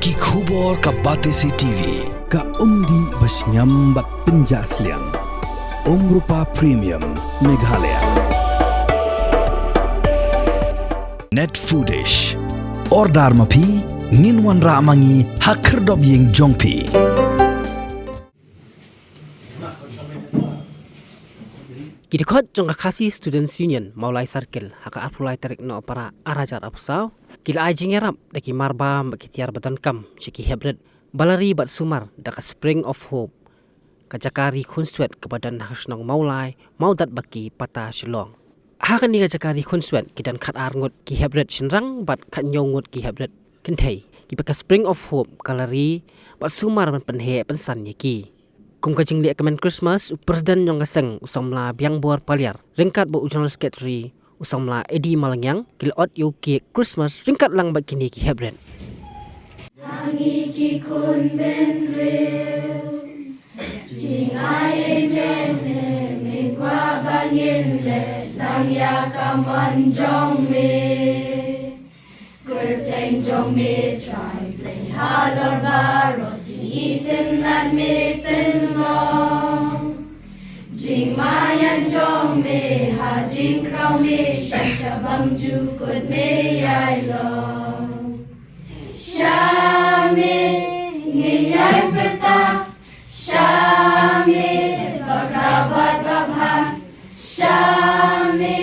ki khubor ka Batesi TV ka umdi bas nyambat penjaslian Rupa Premium Meghalaya Net Foodish Ordar mapi Minwan ramangi Hakerdob ying jongpi Kidikot jong kakasi Students Union Maulai Circle haka apulai tarik no para arajar apusau kila ajing erap daki marba baki tiar badan kam ciki hebret balari bat sumar daka Spring of Hope kajakari kunswet kebadan hasnong maulai maudat baki pata shilong haka ni kajakari kunswet kidan kat arngut ki hebret shinrang bat kat nyongut ki hebret kentai ki baka Spring of Hope kalari bat sumar man penhe pensan yaki kum kajing liak kemen Christmas presiden yang gaseng usamla biang buar paliar ringkat bu general secretary usamla Edi Malangyang kilot yuki Christmas ringkat lang bagini ki hebren Hangi ki kun ben real Jing ai jene me kwa banyin le Tang ya kaman jong me Gerteng jong me try play halor baro Eaten at me pen long Jing mayan jong me ha jing krao me Shan chabang ju kut me yai long Sha me ngin yai perta Sha me bakrabat babha Sha me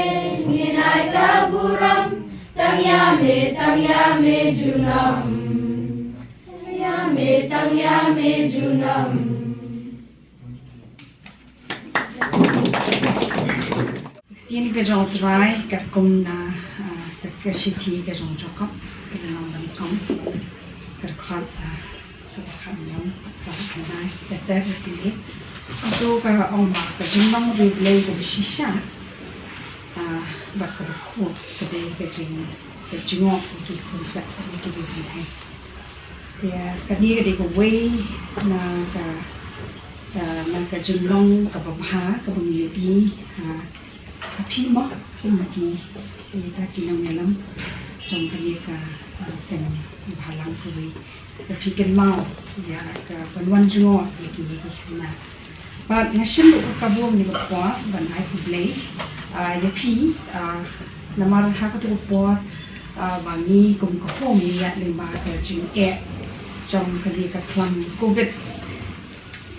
ngin ai kaburam Tang ya me junam Tang ya me junam Tiene que yo trae que con na que shiti que yo choco que no me con que kan yam que nice que ter que so que oma que yo no replay que shisha ba que ko que yo que con sweat que que dia kadi ke way na ka jumlong ka babha ka bumi ka phi mo ki ta kinam yalam chong kali ka sen bhalang ko we ka phi ken mau ya ka banwan jungo ki na ba nashim ka bom ni ko ban ai ku play ya phi na mar ha ka tu po ba ni kum ko pom ni ya le ba ka jing trong cái cái plan covid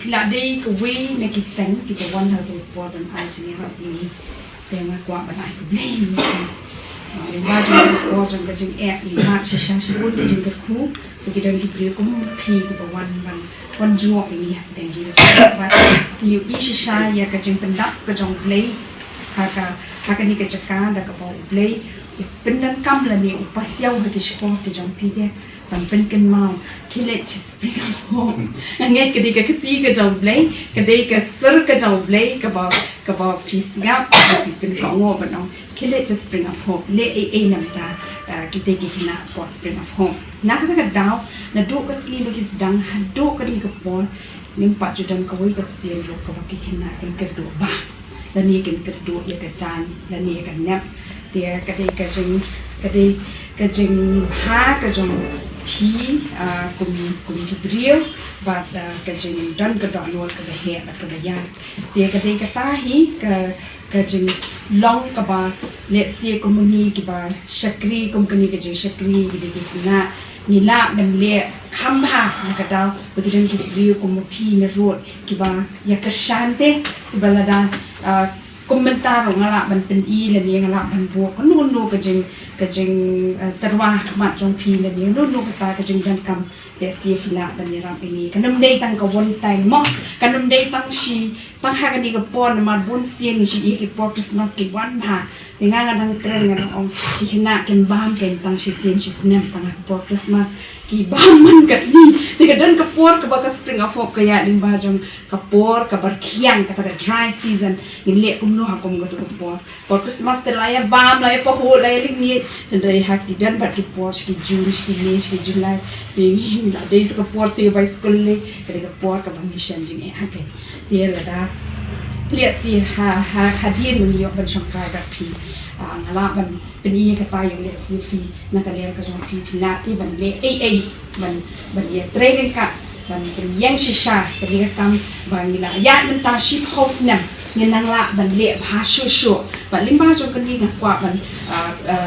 là đây cái way này cái sáng cái cái one how to report and ai chỉ học đi để mà qua bạn ai cũng lên và trong cái chương app này mà sẽ sáng sẽ buôn cái chương cái khu cái đơn cái biểu cũng phi cái one job này để gì và liệu ý sẽ sai ya cái chương bên đắp cái trong play cái này cái chương cá đã cái bảo play bênนั้นcam là nhiều pasiau hay cái sport cái trong phi thế pen ken mau kilet Spring of Hope nget kedi ka ketiga jauh blay kedi ka ser ka jauh blay ka ba pisgap ka pen ka ngo banong kilet Spring of Hope le nam ta kita ki hina po Spring of Hope na ka daw na do ka sli bagi sedang do ka ni ka po ning pa judan ka wai ka sien ro ka ki hina ken ka do ba la ni ken ka do ya ka chan la ni ka nap dia kedi ka jing ha ka jong phi cùng brio và cái chuyện đơn cái đoạn luôn cái hệ là cái ya thì cái đây cái ta hi cái chuyện long cái ba lệ xe company cái ba shakri company cái chuyện shakri cái cái na nila đam lệ khăm ha cái đó bởi vì cái brio cùng một phi na road cái ba ya cái shante cái ba là đan komentar orang lah ban i le ni ngala ban bo ko no ka jing tarwa ma jong phi le ni no ka ta jing dan kam le si fila ban ni ram ini kanam dei tang ka won tang mo kanam dei tang shi tang ha ka ni ka pon ma bun sien ni shi i ki por Christmas ki wan ha tinga nga dang kren nga ong ki hina ken bam ken tang shi sien shi snem tang por Christmas ki bam man ka si tiga dan ka por ka ba ka Spring of Hope ka ya ling ba jong ka por ka bar khiang ka ta dry season ni le kum no ha kum ga to por Christmas te la ya bam la ya pa ho la ya ling ni dai ha ki dan ba ki por ki June ki May ki July ni la days ka por se ba school le ka por ka ba mission jing e ha ke te la da lihat si hadir menio bersangkai rapi ngala ban peni kata yang lihat si fi nak lihat ke jong fi pilati ban le ban ya training ka ban yang shisha beri kam ban nila ya mentah ship house nam ngenang la ban le bha shu ban limba jong kan ni ngakwa ban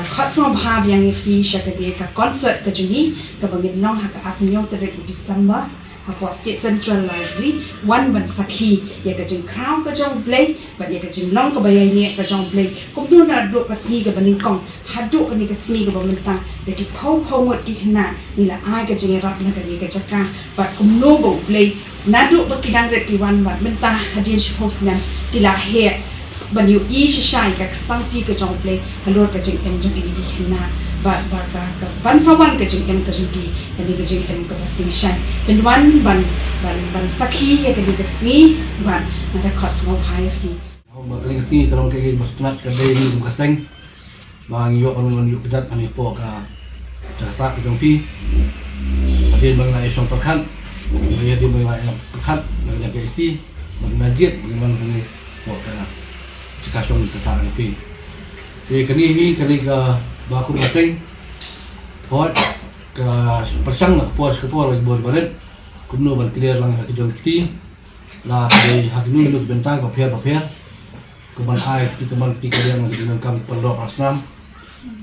hot song bha yang fi shakade ka concert ke jeni ka bangin long ha ka apnyo tere December Hapot Sit Central Library one ban sakhi ya ka jeng crown ka jong play ban ya ka jeng long ka bayai ni ka jong play kum do na do ka sni ka baning kong hadu ka ni ka sni ka bamenta de ki phau ngot ki khna ni la ai ka jeng rap na ka ni ka chaka ba kum no bo play na do ba ki dang re ki wan ban menta hadin shi post nan ki la he ban yu I shi shai ka santi ka jong play halor ka jeng em jong ni ki khna ban sawan ke jeng em ke jeng ki kani ke jeng em ke bating shai ban ban sakhi ya kani ke sni ban ada khot ngau hai fi ba kali sini kalau ke mas tunat ka dai ni ka seng bang yo pan yo kedat ani po ka jasa ke jong pi adin bang lai song perkan ya di bang lai perkan bang ya ke isi bang najit bang kani po ka jika song ka sa ni pi kani ni kali ka baku paseng hot ke persang nak pos ke pos lagi bor baret kumno ban clear lang ke jong ti la ke haknu nuk bentang papier ke ban ai ti ke ban ti ke yang lagi dengan kam perlo asram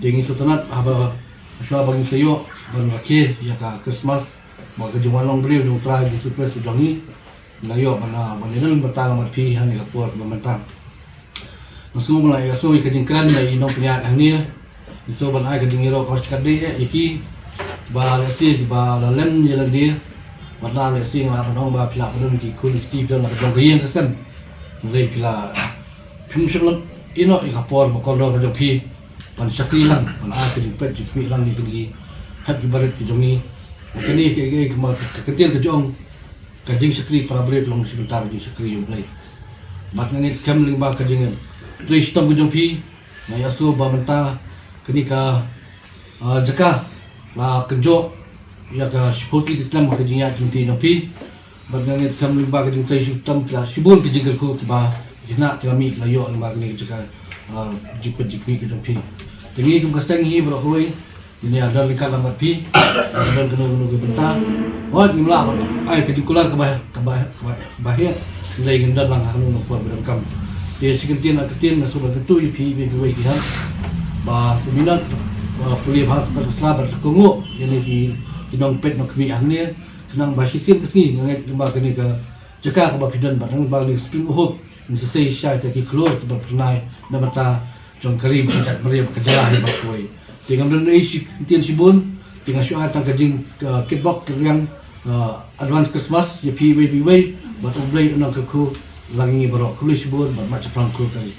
tingi sutanat haba swa bagi sayo ban wakil ya ka Christmas ba ke jong long brew jong try di surprise jongi la yo bana ban nen betang mat pi han ke pos bentang masuk mulai so ke jengkran lai no priat ni so ban ai ka dingiro ko skade iki ba lesi ba len yelan dia batla lesi ngala banong ba pila pun ki kolektif dan la jong yen kasan mulai pila pim shang ino ikapor ba ko do jong pi pan sakri lang ban ai ka ding pet ki lang ni ki happy baret ki jongi kini ke ma ketir ke jong ka jing sakri para break long sebentar jing sakri yo play bat ngit scam ling ba ka jing play stom ke jong pi na yaso ba menta ketika jaka la kerjo ya ka shipoti Islam ka jinya jinti napi bagangit kam limba ka jintai shutam kla shibun ka jingal ko ba jina kami layo ang bagni jaka jipet jikmi ka jampi tingi kum kasang hi bro koi ini ada lika lambat pi dan kena benta wat imla ai ka dikular ka bahia nilai gendar lang hanu ko berkam dia sekentin na sobat tentu pi be wei kihan ba kuminat pulih bahas ka selabat kungu yani di kinong pet no kwi angni senang ba sisim kesni ngai ba kani ka jaka ka ba pidan ba nang ba ni spring hope ni se sha ta ki klor ka ba pernai na mata jong karib ka meriam ka jalah ba koi tingam dan isi tian sibun tinggal syu atang ka jing kitbok yang advance Christmas ya pi baby way ba to play na ka ku langi barok kulis sibun ba ma chapang ku kali